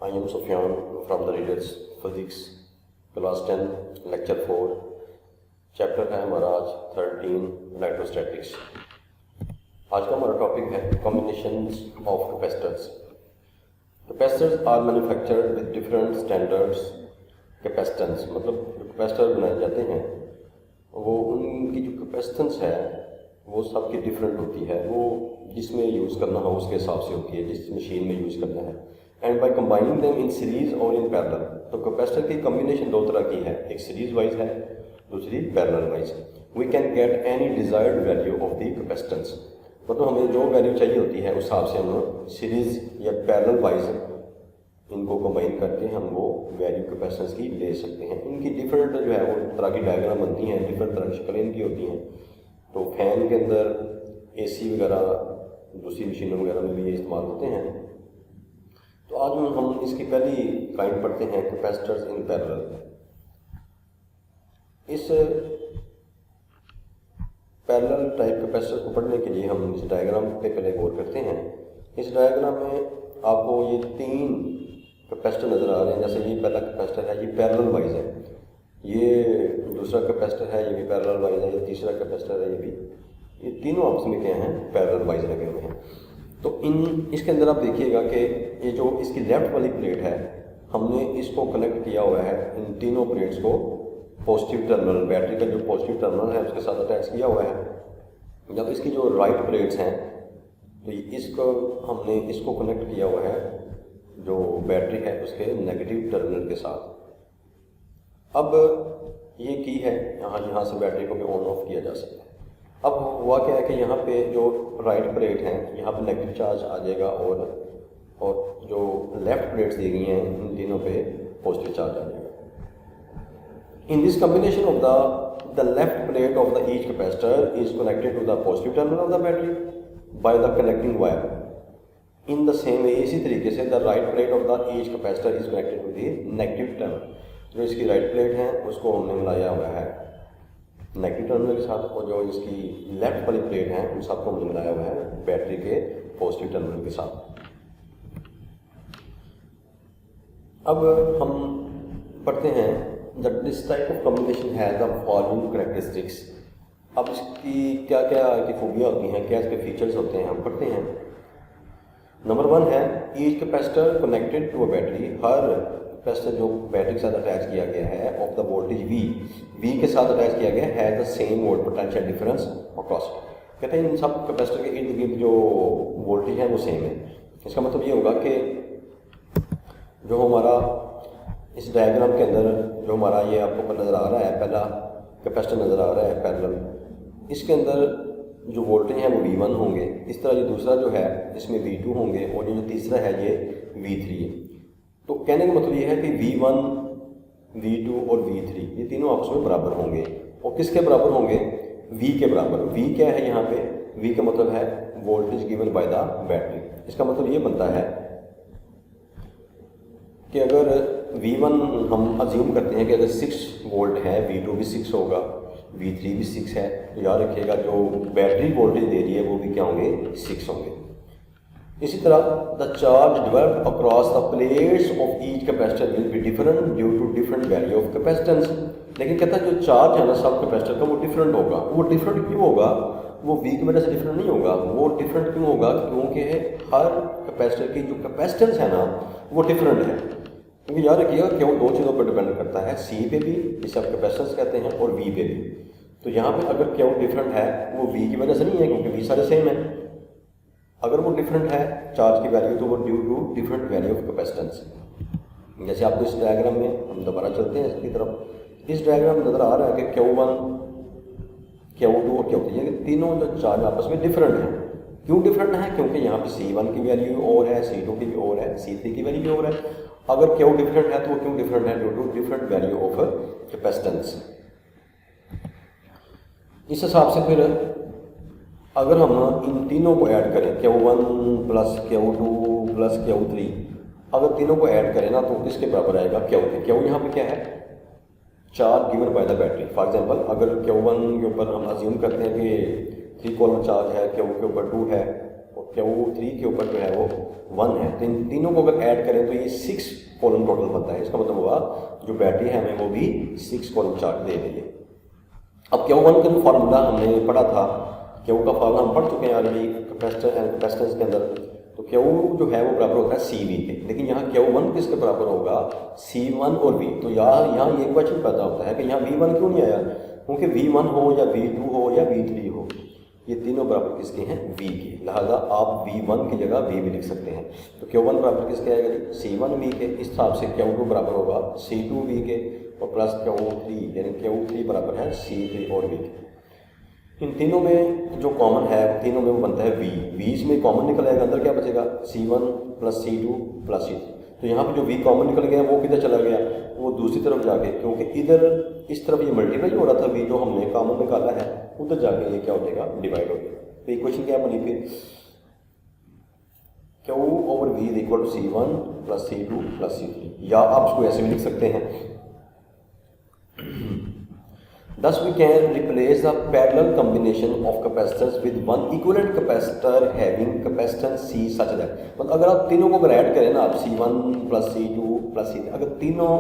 I am Sufyan from the Readers Physics class 10 lecture 4 chapter है हमारा आज 13 electrostatics. आज का हमारा टॉपिक है combinations of capacitors. Capacitors are manufactured with different standards capacitance, मतलब जो कैपेसिटर बनाए जाते हैं वो उनकी जो कैपेसिटेंस है वो सबकी डिफरेंट होती है, वो जिसमें यूज़ करना हो उसके हिसाब से होती है, जिस मशीन में यूज़ करना है। And by combining them in series और इन पैरेलल, तो कैपेसिटर की कम्बिनेशन दो तरह की है, एक सीरीज वाइज है, दूसरी parallel wise. We can get any desired value of the capacitance, मतलब हमें जो वैल्यू चाहिए होती है उस हिसाब से हम सीरीज या पैरेलल वाइज इनको कंबाइन करके हम वो वैल्यू कैपेसिटेंस की ले सकते हैं। इनकी डिफरेंट जो है वो तरह की डायग्राम बनती हैं, डिफरेंट तरह की शक्लें इनकी होती हैं। तो फैन के अंदर एसी वगैरह दूसरी मशीनों वगैरह में भी ये इस्तेमाल होते हैं। तो आज हम इसकी पहली काइंड पढ़ते हैं, कैपेसिटर्स इन पैरेलल। इस पैरेलल टाइप कैपेसिटर को पढ़ने के लिए हम इस डायग्राम पे पहले गौर करते हैं। इस डायग्राम में आपको ये तीन कैपेसिटर नज़र आ रहे हैं। जैसे ये पहला कैपेसिटर है, ये पैरेलल वाइज है, ये दूसरा कैपेसिटर है, ये भी पैरेलल वाइज है, ये तीसरा कैपेसिटर है, ये तीनों आपस में क्या हैं, पैरेलल वाइज लगे हुए हैं। तो इसके अंदर आप देखिएगा कि ये जो इसकी लेफ्ट वाली प्लेट है, हमने इसको कनेक्ट किया हुआ है, इन तीनों प्लेट्स को पॉजिटिव टर्मिनल, बैटरी का जो पॉजिटिव टर्मिनल है उसके साथ अटैच किया हुआ है। जब इसकी जो राइट प्लेट्स हैं तो हमने इसको कनेक्ट किया हुआ है जो बैटरी है उसके नेगेटिव टर्मिनल के साथ। अब ये की है, यहाँ से बैटरी को भी ऑन ऑफ किया जा सकता है। अब हुआ क्या है कि यहाँ पे जो राइट प्लेट है यहाँ पे नेगेटिव चार्ज आ जाएगा और जो लेफ्ट प्लेट्स दी गई हैं इन तीनों पे पॉजिटिव चार्ज आ जाएगा। In this combination of the left plate of the each capacitor is connected to the positive terminal of the battery by the connecting wire. In the same way, इसी तरीके से the right plate of the each capacitor is connected to the negative terminal. जो इसकी right plate है उसको हमने मिलाया हुआ है नेगेटिव टर्मिनल के साथ, और जो इसकी लेफ्ट वाली प्लेट है उन सबको हमने मिलाया हुआ है बैटरी के पॉजिटिव टर्मिनल के साथ। अब हम पढ़ते हैं that this type of combination has the following characteristics. अब इसकी क्या क्या की खूबियाँ होती हैं, क्या इसके फीचर्स होते हैं, हम पढ़ते हैं। नंबर 1 है each capacitor connected to a battery, हर कैपेसिटर जो बैटरी के साथ अटैच किया गया है ऑफ द वोल्टेज V के साथ अटैच किया गया है the same volt potential difference across. कहते हैं इन सब कैपेसिटर के इर्द गिर्द जो वोल्टेज है वो सेम है। इसका मतलब ये होगा कि जो हमारा इस डायग्राम के अंदर जो हमारा ये आपको नज़र आ रहा है, पहला कैपेसिटर नज़र आ रहा है पैरेलल, इसके अंदर जो वोल्टेज है वो V1 होंगे। इस तरह ये दूसरा जो है इसमें V2 होंगे, और ये जो तीसरा है ये V3 है। तो कहने का मतलब ये है कि V1, V2 और V3 ये तीनों आपस में बराबर होंगे। और किसके बराबर होंगे? V के बराबर। V क्या है यहाँ पे? V का मतलब है voltage given by the battery. इसका मतलब ये बनता है कि अगर V1 हम अज्यूम करते हैं कि अगर 6 वोल्ट है, V2 भी 6 होगा, V3 भी 6 है, तो याद रखिएगा जो बैटरी वोल्टेज दे रही है वो भी क्या होंगे, 6 होंगे। इसी तरह the charge develop across the plates of each capacitor will be different due to different value of capacitance. लेकिन कहता है जो चार्ज है ना सब कैपेसिटर का वो डिफरेंट होगा। वो डिफरेंट क्यों होगा? वो V की वजह से डिफरेंट नहीं होगा। वो डिफरेंट क्यों होगा? क्योंकि हर कैपेसिटर की जो कैपेसिटेंस है ना वो डिफरेंट है। क्योंकि याद रखिएगा कि वो दो चीज़ों पर डिपेंड करता है, C पे भी जिसे आप कैपेसिटेंस कहते हैं और V पे भी। तो यहाँ पे अगर क्यों डिफरेंट है वो V की वजह से नहीं है, क्योंकि V सारे सेम है। अगर वो डिफरेंट है चार्ज की वैल्यू तो वो due to different value of capacitance. जैसे आपको इस डायग्राम में हम दोबारा चलते हैं इसकी तरफ। इस डायग्राम में नज़र आ रहा है कि Q1, Q2 और Q3 ये तीनों जो चार्ज आपस में डिफरेंट हैं। क्यों डिफरेंट है? क्योंकि यहाँ पे C1 की वैल्यू और है, C2 की भी और है, C3 की वैल्यू भी और है। अगर Q डिफरेंट है तो वो क्यों डिफरेंट है? Due to different value of capacitance. इस हिसाब से फिर अगर हम इन तीनों को ऐड करें, Q1 plus Q2 plus Q3, अगर तीनों को ऐड करें ना तो किसके बराबर आएगा? Q यहाँ पे क्या है? Charge given by the battery. For example अगर Q1 के ऊपर हम अज्यूम करते हैं कि 3 कॉलम चार्ज है, Q के ऊपर 2 है और Q3 के ऊपर जो है वो 1 है, तो इन तीनों को अगर ऐड करें तो ये 6 कॉलम टोटल बनता है। इसका मतलब हुआ जो बैटरी है हमें वो भी 6 कॉलम चार्ज दे रही है। अब Q1 का जो फार्मूला हमने पढ़ा था, Q का फार्मूला हम पढ़ चुके हैं ऑलरेडी कैपेसिटर एंड कैपेसिटेंस के अंदर। तो Q जो है वो बराबर होता है CV के, लेकिन यहाँ Q1 किसके बराबर होगा, C1 और V। तो यहाँ ये क्वेश्चन पैदा होता है कि यहाँ V1 क्यों नहीं आया, क्योंकि V1 हो या V2 हो या V3 हो, ये तीनों बराबर किसके हैं, V के। लिहाजा आप V1 की जगह V भी लिख सकते हैं। तो Q1 बराबर किसके आएगा जी, C1 V के। इस हिसाब से Q2 बराबर होगा C2 V के और प्लस Q3, यानी Q3 बराबर है C3 और V के। इन तीनों में जो कॉमन है तीनों में वो बनता है V। V इसमें कॉमन निकल आएगा, अंदर क्या बचेगा, C1 plus C2 plus C3। तो यहाँ पे जो V कॉमन निकल गया वो किधर चला गया, वो दूसरी तरफ जाके, क्योंकि इधर इस तरफ ये मल्टीप्लाई हो रहा था V जो हमने कॉमन निकाला है, उधर जाके ये क्या हो जाएगा, डिवाइड हो गया। तो इक्वेशन क्या बनी फिर, Q over V is equal to C1 plus C2 plus C3, या आप इसको ऐसे भी लिख सकते हैं। Thus we can replace the parallel combination of capacitors with one equivalent capacitor having capacitance C such that, मतलब अगर आप तीनों को अगर ऐड करें ना, आप C1 plus C2 plus C3, अगर तीनों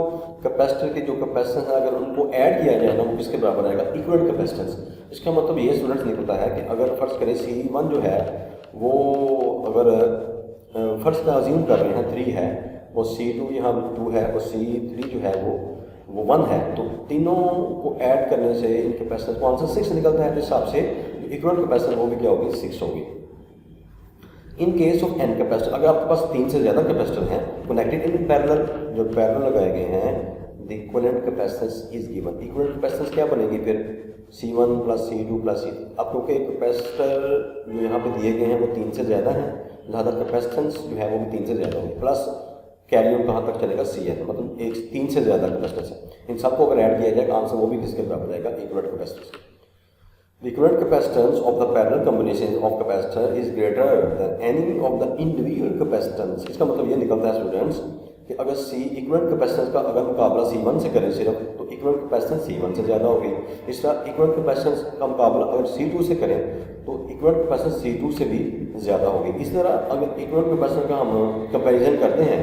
कैपेसिटर के जो कैपेसिटेंस है अगर उनको ऐड किया जाए ना, वो किसके बराबर आएगा, इक्विवेलेंट कैपेसिटेंस। इसका मतलब ये स्टूडेंट्स निकलता है कि अगर फर्ज करें C1 जो है वो अगर फर्स्ट का अज्यूम कर रहे हैं 3 है, और C2 यहाँ 2 है और C3 जो है वो 1 है, तो तीनों को ऐड करने से इन कैपेसिटेंस को आंसर 6 निकलता है। तो इस हिसाब से जो इक्विवेलेंट कैपेसिटेंस वो भी क्या होगी, 6 होगी। In case of n capacitor, अगर आपके पास 3 से ज़्यादा कैपेसिटर हैं कनेक्टेड इन पैरेलल, जो पैरेलल लगाए गए हैं, the equivalent capacitance is given. Equivalent capacitance क्या बनेगी फिर, C1 plus C2 plus C3। अब क्योंकि कैपेसिटर जो यहाँ पे दिए गए हैं वो 3 से ज़्यादा हैं, लिहाजा कैपेसिटेंस जो है वो भी 3 से ज़्यादा होगी, प्लस कैरियर कहाँ तक चलेगा, CN, मतलब 3 से ज़्यादा कैपेसिटेंस है। इन सबको अगर ऐड किया जाएगा आंसर वो भी किसके बराबर आएगा, equivalent capacitance. The equivalent capacitance of the parallel combination of capacitor is greater than any of the individual capacitance। इसका मतलब ये निकलता है स्टूडेंट्स कि अगर इक्विवेलेंट कैपेसिटेंस का अगर मुकाबला C1 से करें सिर्फ, तो इक्विवेलेंट कैपेसिटेंस C1 से ज़्यादा होगी। इस तरह इक्विवेलेंट कैपेसिटेंस का मुकाबला अगर C2 से करें तो इक्विवेलेंट कैपेसिटेंस C2 से भी ज़्यादा होगी। इस तरह अगर इक्विवेलेंट कैपेसिटेंस का हम कंपेरिजन करते हैं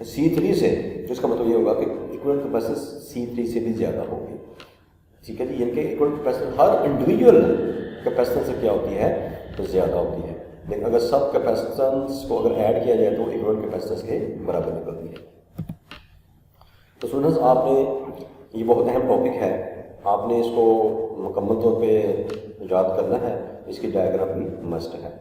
C3 से, तो इसका मतलब ये होगा कि इक्विवेलेंट कैपेसिटेंस C3 से भी ज़्यादा होगी। ठीक है जी, यानी कि इक्विवेलेंट कैपेसिटेंस हर इंडिविजुअल कैपेसिटेंस से क्या होती है, तो ज़्यादा होती है। लेकिन अगर सब कैपेसिटेंस को अगर ऐड किया जाए तो इक्विवेलेंट कैपेसिटेंस के बराबर निकलती है। तो स्टूडेंट्स आपने, ये बहुत अहम टॉपिक है, आपने इसको मुकम्मल तौर पे याद करना है, इसकी डायग्राम भी मस्ट है।